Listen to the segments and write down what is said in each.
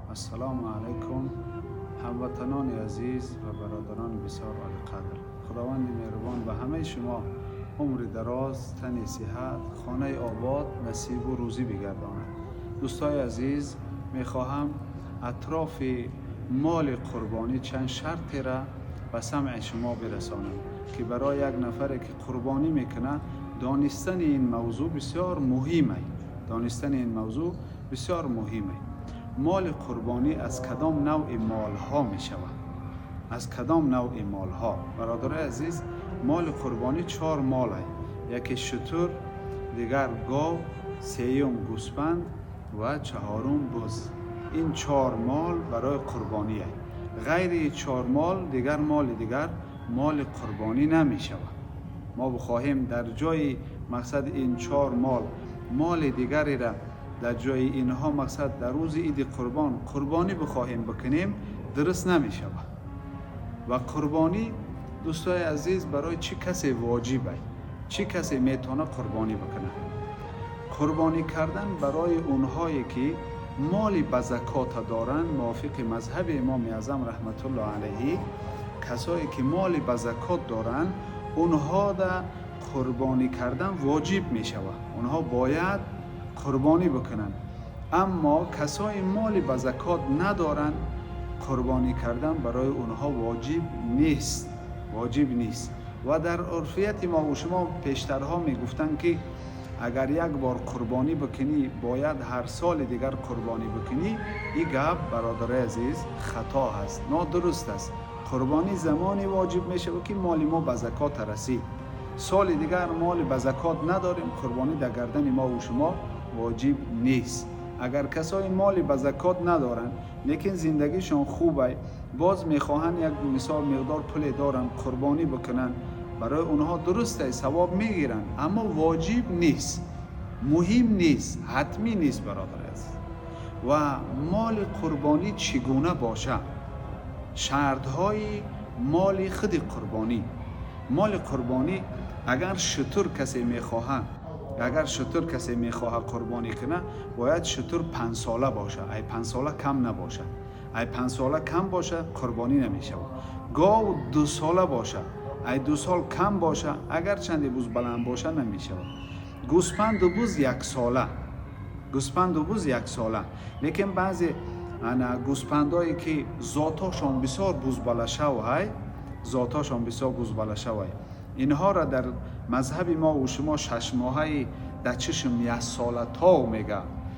السلام علیکم هموطنان عزیز و برادران بسیار عالی‌قدر. خداوند مهربان به همه شما عمر دراز، تن صحت، خانه آباد، نصیب و روزی بگرداند. دوستای عزیز، میخواهم اطراف مال قربانی چند شرطی را به سمع شما برسانم که برای یک نفر که قربانی میکنه دانستن این موضوع بسیار مهمه. مال قربانی از کدام نوع مال ها می شود؟ برادر عزیز، مال قربانی 4 مال است. یکی شتر، دیگر گاو، سیوم گوسفند و چهارم بز. این 4 مال برای قربانی است. غیر این 4 مال مال قربانی نمی شود. ما بخواهیم در جای مقصد این 4 مال دیگری را در جای اینها مقصد در روز عید قربانی بخواهیم بکنیم، درست نمی شود. و قربانی دوستای عزیز برای چه کسی واجبه؟ چه کسی میتونه قربانی بکنه؟ قربانی کردن برای اونهایی که مالی به زکات دارن، موافق مذهب امام اعظم رحمت الله علیه، کسایی که مالی به زکات دارن اونها در قربانی کردن واجب می شود. اونها باید قربانی بکنن. اما کسای مالی به زکات ندارن، قربانی کردن برای اونها واجب نیست. و در عرفیت ما و شما پیشترها می گفتن که اگر یک بار قربانی بکنی باید هر سال دیگر قربانی بکنی. این گپ برادر عزیز خطا هست، نادرست است. قربانی زمانی واجب می شود که مال ما به زکات رسید. سال دیگر مال به زکات نداریم، قربانی در گردن ما و شما واجب نیست. اگر کسای مالی به زکات ندارن لیکن زندگیشون خوبه، باز میخواهن یک مثال مقدار پول دارن قربانی بکنن، برای اونها درسته، ثواب میگیرن، اما واجب نیست، مهم نیست، حتمی نیست برادر عزیز. و مال قربانی چگونه باشه؟ شرطهای مال خود قربانی. مال قربانی اگر شتر کسی میخواه قربانی کنه، باید شتر 5 ساله باشه. 5 ساله کم نباشه. 5 ساله کم باشه قربانی نمیشه. گاو 2 ساله باشه. 2 سال کم باشه، اگر چند بوز بلند باشه نمیشه. گوسفند و بوز 1 ساله. لیکن بعضی گوسفندایی که ذاتاشون بسیار بوز بالا شوه، اینها را در مذهب ما و شما 6 ماهه در چشم 1 ساله تا میگه.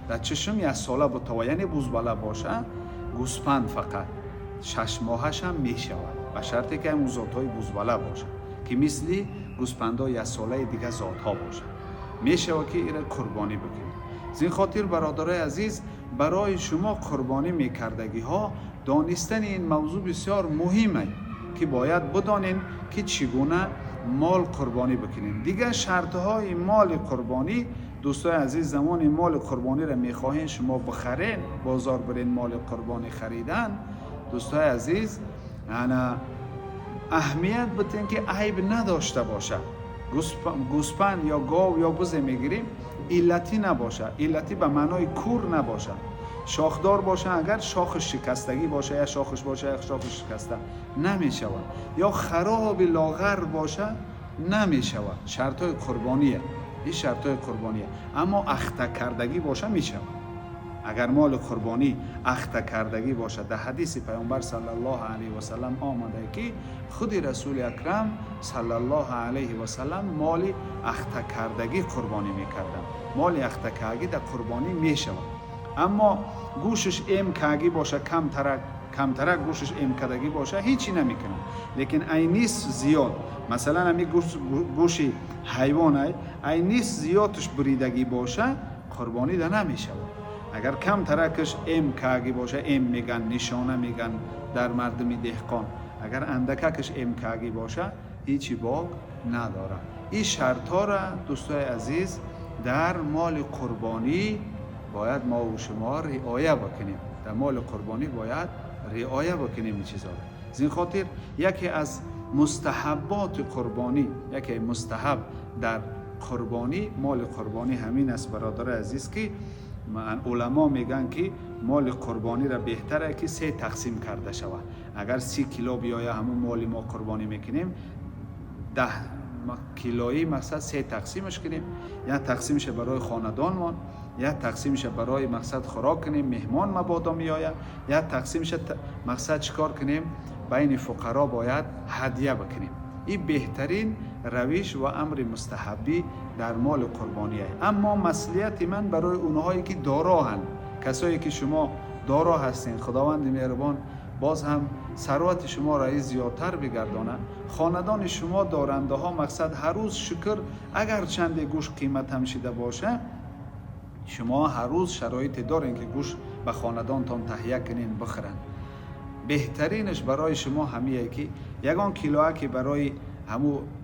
در چشم 1 ساله بتا، یعنی بوز بالا باشه گوسفند فقط 6 ماهش هم میشود، به شرطی که اون ذاتای بوز بالا باشه که مثل گوسفندای 1 ساله دیگه ذاتها باشه، میشود که این قربانی بکنید. زین خاطر برادرای عزیز، برای شما قربانی میکردگی ها دانستن این موضوع بسیار مهمه که باید بدانین که چگونه مال قربانی بکنین. دیگه شرطهای مال قربانی، دوستای عزیز، زمان مال قربانی را میخواهین شما بخرین، بازار برین مال قربانی خریدن، دوستای عزیز اهمیت بدین که عیب نداشته باشه. گوسفند یا گاو یا بز میگیریم، علتی نباشه، علتی به معنای کور نباشه، شاخدار باشه، اگر شاخش شکستگی باشه یا شاخش باشه یا شاخش شکسته نمیشود، یا خراب لاغر باشه نمیشود. شرطهای قربانیه، این شرطهای قربانیه. اما اخته کردگی باشه میشود. اگر مال قربانی اخته کردگی باشه، در حدیث پیامبر صلی الله علیه و سلم آمده که خود رسول اکرم صلی الله علیه و سلم مال اخته کردگی قربانی میکردن. مال اخته کردگی در قربانی میشود. اما گوشش ام کردگی باشه، کمترک گوشش ام کردگی باشه، هیچی نمیکنه. لیکن اینیس زیاد، مثلا همی گوش حیوان اینیس زیادش بریدگی باشه، قربانی ده نمیشه. اگر کم ترکش ام کردگی باشه، ام میگن، نشانه میگن در مردمی دهقان، اگر اندککش ام کردگی باشه هیچی باگ نداره. این شرط ها را دوستای عزیز در مال قربانی باید ما و شما رعایت بکنیم. در مال قربانی باید رعایت بکنیم این چیزا. زین خاطر یکی از مستحبات قربانی، یکی مستحب در قربانی، مال قربانی همین است برادر عزیز که علما میگن که مال قربانی را بهتره که 3 تقسیم کرده شود. اگر 30 کیلو بیایه همون مالی ما قربانی میکنیم 10 کیلویی مقصد 3 تقسیمش کنیم، یا تقسیمش برای خاندانمان، یا تقسیمش برای مقصد خوراک کنیم مهمان مبادا میآید، یا تقسیمش مقصد چیکار کنیم بین فقرا باید هدیه بکنیم. این بهترین روش و امر مستحبی در مال قربانی است. اما مسئولیت من برای اونهایی که دارا هستند، کسایی که شما دارا هستین، خداوند مهربان باز هم ثروت شما را زیادتر بگردانه. خاندان شما دارنده ها مقصد هر روز شکر، اگر چند گوشت قیمت هم شده باشه شما هر روز شرایط دارین که گوشت به خاندانتان تهیه کنین بخورن. بهترینش برای شما همیه که یگان کیلوه که برای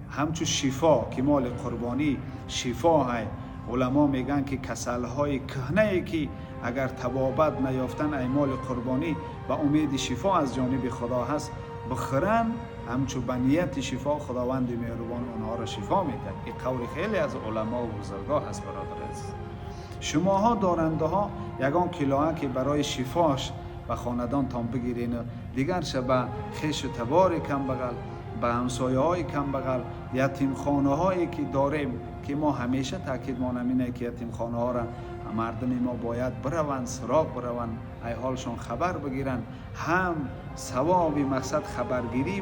همچون شفا که مال قربانی شفا های، علما میگن که کسل های کهنه که اگر تبابت نیافتن ای مال قربانی و امید شفا از جانب خدا هست بخورن، همچون بنیت شفا خداوند مهربان اونها را شفا میده. این قول خیلی از علما و بزرگان هست. برادر عزیز، شماها دارنده ها یگان کیلوه که برای شفاش و خاندان تان بگیرین، دیگر شبه خیش و تبار کم بغل، به همسایه های کم بغل، یتیم خانه هایی که داریم که ما همیشه تاکید ما نمینه که یتیم خانه ها را مردم ما باید برون سراغ برون، ای حالشون خبر بگیرن، هم ثواب مقصد خبرگیری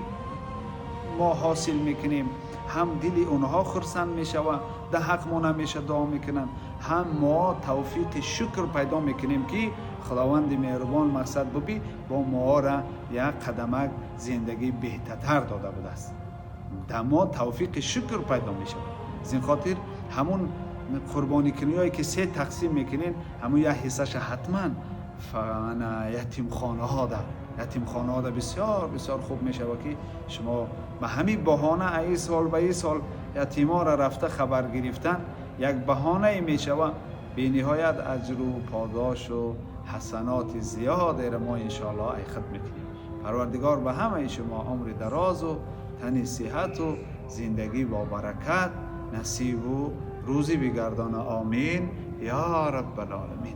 ما حاصل میکنیم، هم دل اونها خرسند میشه و ده حق ما نمیشه دعا میکنن، هم ما توفیق شکر پیدا میکنیم که خداوند مهربان مقصد ببی با ما را یک قدمک زندگی بهتر داده بوده است. در ما توفیق شکر پیدا میشه. از این خاطر همون قربانی کنی هایی که 3 تقسیم میکنین همون یک حصهش حتما یتیم خانه ها ده. یتیم خانه ها ده بسیار بسیار خوب میشه و که شما به همین بهانه ای سال به ای سال یتیم ها را رفته خبر گرفتن یک بهانه میشه و به نهایت اجر و پاداش و حسنات زیاد را ما انشاءالله ای خدمت کنیم. پروردگار به همه شما عمر دراز و تن صحت و زندگی با برکت نصیب و روزی بگردانه. آمین یا رب العالمین.